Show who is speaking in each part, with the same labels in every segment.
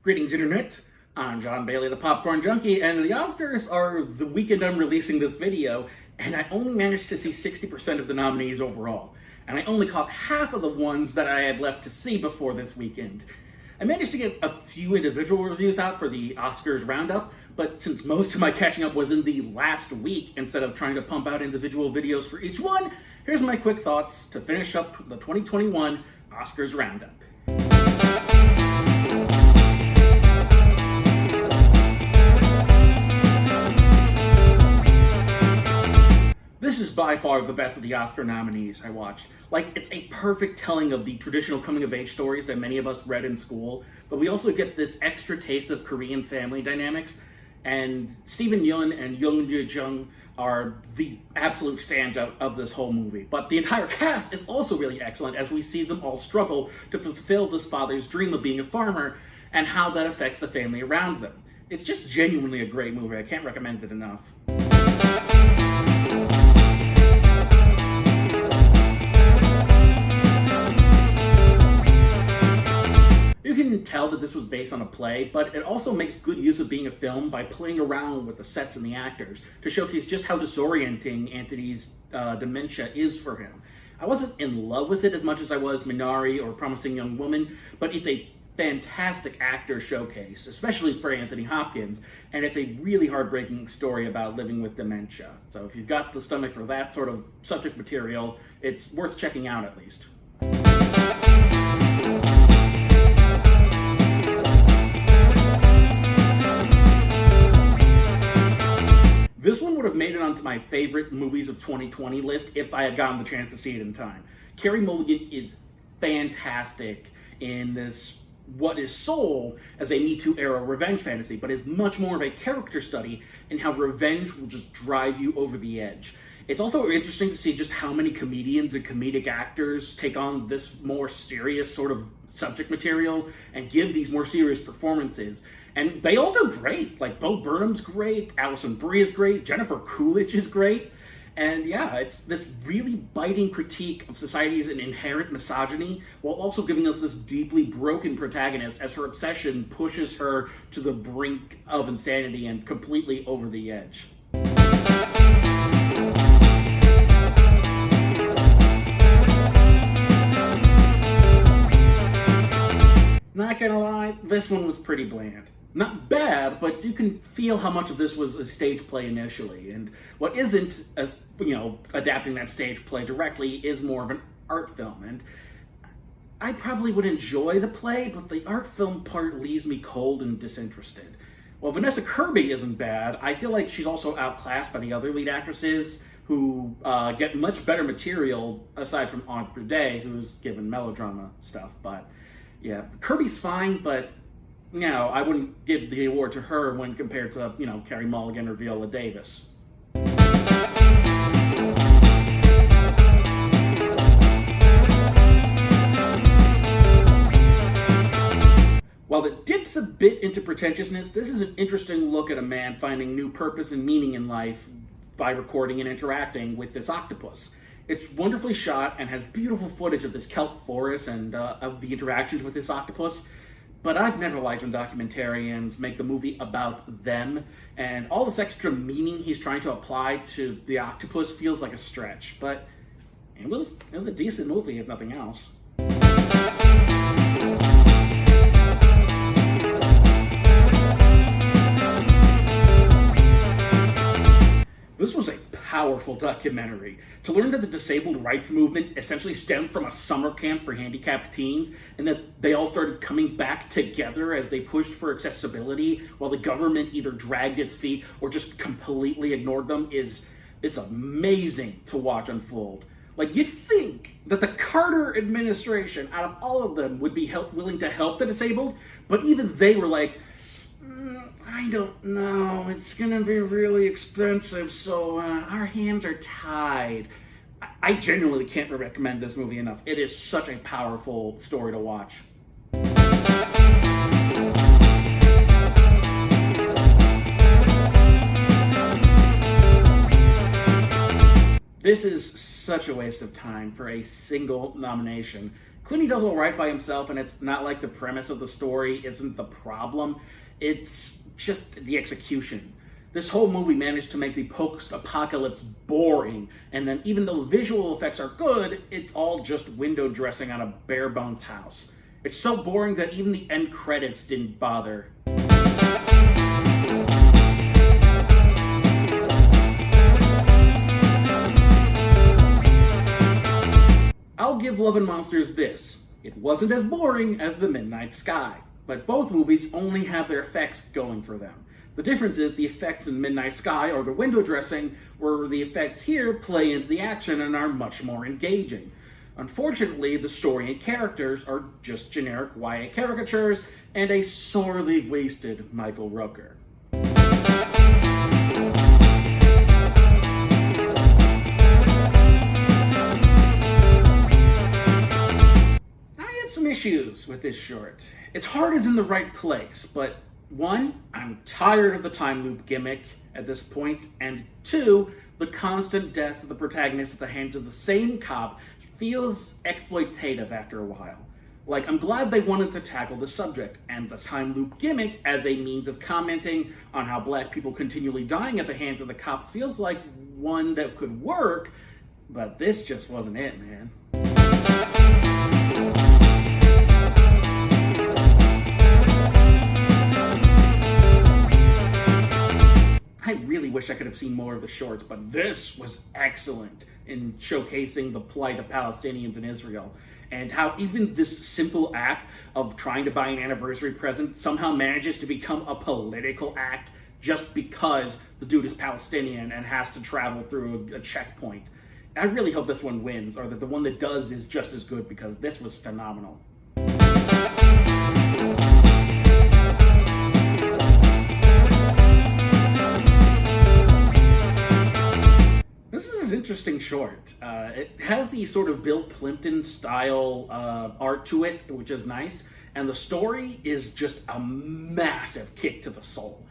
Speaker 1: Greetings, Internet. I'm John Bailey, the Popcorn Junkie, and the Oscars are the weekend I'm releasing this video, and I only managed to see 60% of the nominees overall. And I only caught half of the ones that I had left to see before this weekend. I managed to get a few individual reviews out for the Oscars roundup, but since most of my catching up was in the last week, instead of trying to pump out individual videos for each one, here's my quick thoughts to finish up the 2021 Oscars roundup. This is by far the best of the Oscar nominees I watched. Like, it's a perfect telling of the traditional coming-of-age stories that many of us read in school, but we also get this extra taste of Korean family dynamics, and Steven Yeun and Young Jae-jung are the absolute standout of this whole movie. But the entire cast is also really excellent as we see them all struggle to fulfill this father's dream of being a farmer and how that affects the family around them. It's just genuinely a great movie. I can't recommend it enough. You can tell that this was based on a play, but it also makes good use of being a film by playing around with the sets and the actors to showcase just how disorienting Anthony's dementia is for him. I wasn't in love with it as much as I was Minari or Promising Young Woman, but it's a fantastic actor showcase, especially for Anthony Hopkins, and it's a really heartbreaking story about living with dementia. So if you've got the stomach for that sort of subject material, it's worth checking out at least. This one would have made it onto my favorite movies of 2020 list if I had gotten the chance to see it in time. Carey Mulligan is fantastic in this, what is sold as a Me Too era revenge fantasy, but is much more of a character study in how revenge will just drive you over the edge. It's also interesting to see just how many comedians and comedic actors take on this more serious sort of subject material and give these more serious performances. And they all do great. Like, Bo Burnham's great, Alison Brie is great, Jennifer Coolidge is great. And yeah, it's this really biting critique of society's inherent misogyny, while also giving us this deeply broken protagonist as her obsession pushes her to the brink of insanity and completely over the edge. Not gonna lie, this one was pretty bland. Not bad, but you can feel how much of this was a stage play initially, and what isn't, adapting that stage play directly is more of an art film, and I probably would enjoy the play, but the art film part leaves me cold and disinterested. While Vanessa Kirby isn't bad, I feel like she's also outclassed by the other lead actresses, who get much better material, aside from Aunt Day, who's given melodrama stuff, but yeah, Kirby's fine, but I wouldn't give the award to her when compared to, Carey Mulligan or Viola Davis. While it dips a bit into pretentiousness, this is an interesting look at a man finding new purpose and meaning in life by recording and interacting with this octopus. It's wonderfully shot and has beautiful footage of this kelp forest and of the interactions with this octopus. But I've never liked when documentarians make the movie about them, and all this extra meaning he's trying to apply to the octopus feels like a stretch, but it was a decent movie, if nothing else. This was a powerful documentary. To learn that the disabled rights movement essentially stemmed from a summer camp for handicapped teens, and that they all started coming back together as they pushed for accessibility while the government either dragged its feet or just completely ignored them, it's amazing to watch unfold. Like, you'd think that the Carter administration, out of all of them, would be willing to help the disabled, but even they were like, I don't know, it's gonna be really expensive, so our hands are tied. I genuinely can't recommend this movie enough. It is such a powerful story to watch. This is such a waste of time for a single nomination. Clooney does all right by himself, and it's not like the premise of the story isn't the problem. It's just the execution. This whole movie managed to make the post-apocalypse boring, and then even though the visual effects are good, it's all just window dressing on a bare-bones house. It's so boring that even the end credits didn't bother. I'll give Love and Monsters this. It wasn't as boring as The Midnight Sky, but both movies only have their effects going for them. The difference is the effects in Midnight Sky are the window dressing, where the effects here play into the action and are much more engaging. Unfortunately, the story and characters are just generic YA caricatures and a sorely wasted Michael Rooker. I had some issues with this short. Its heart is in the right place, but one, I'm tired of the time loop gimmick at this point, and two, the constant death of the protagonist at the hands of the same cop feels exploitative after a while. Like, I'm glad they wanted to tackle the subject, and the time loop gimmick as a means of commenting on how black people continually dying at the hands of the cops feels like one that could work, but this just wasn't it, man. I really wish I could have seen more of the shorts, but this was excellent in showcasing the plight of Palestinians in Israel, and how even this simple act of trying to buy an anniversary present somehow manages to become a political act just because the dude is Palestinian and has to travel through a checkpoint. I really hope this one wins, or that the one that does is just as good, because this was phenomenal. This is an interesting short. It has the sort of Bill Plimpton style art to it, which is nice, and the story is just a massive kick to the soul.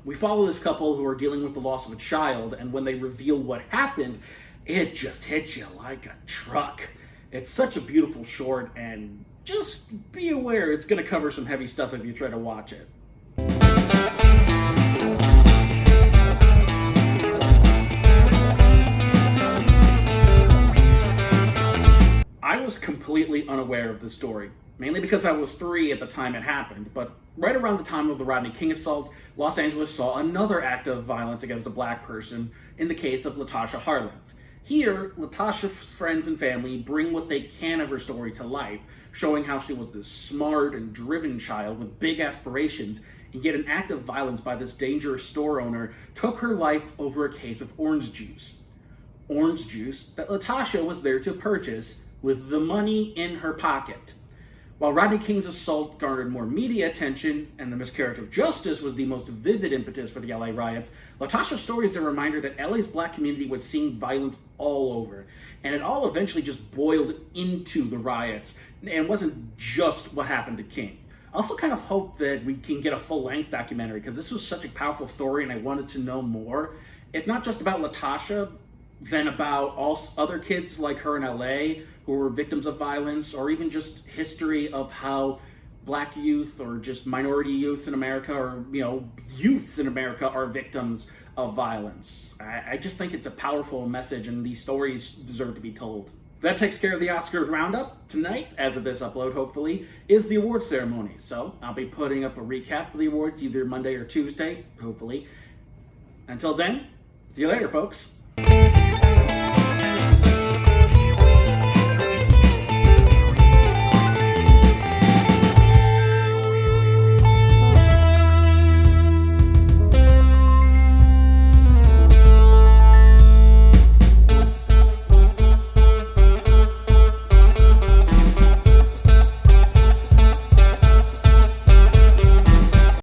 Speaker 1: We follow this couple who are dealing with the loss of a child, and when they reveal what happened, it just hits you like a truck. It's such a beautiful short, and just be aware it's going to cover some heavy stuff if you try to watch it. I was completely unaware of the story, mainly because I was 3 at the time it happened, but right around the time of the Rodney King assault, Los Angeles saw another act of violence against a black person in the case of Latasha Harlins. Here, Latasha's friends and family bring what they can of her story to life, showing how she was this smart and driven child with big aspirations, and yet an act of violence by this dangerous store owner took her life over a case of orange juice. Orange juice that Latasha was there to purchase with the money in her pocket. While Rodney King's assault garnered more media attention and the miscarriage of justice was the most vivid impetus for the LA riots, Latasha's story is a reminder that LA's black community was seeing violence all over, and it all eventually just boiled into the riots, and wasn't just what happened to King. I also kind of hope that we can get a full-length documentary, because this was such a powerful story and I wanted to know more. If not just about Latasha, then about all other kids like her in LA who were victims of violence, or even just history of how black youth or just minority youths in America, or youths in America are victims of violence. I just think it's a powerful message, and these stories deserve to be told. That takes care of the Oscars roundup. Tonight, as of this upload hopefully, is the awards ceremony. So I'll be putting up a recap of the awards either Monday or Tuesday, hopefully. Until then, see you later, folks.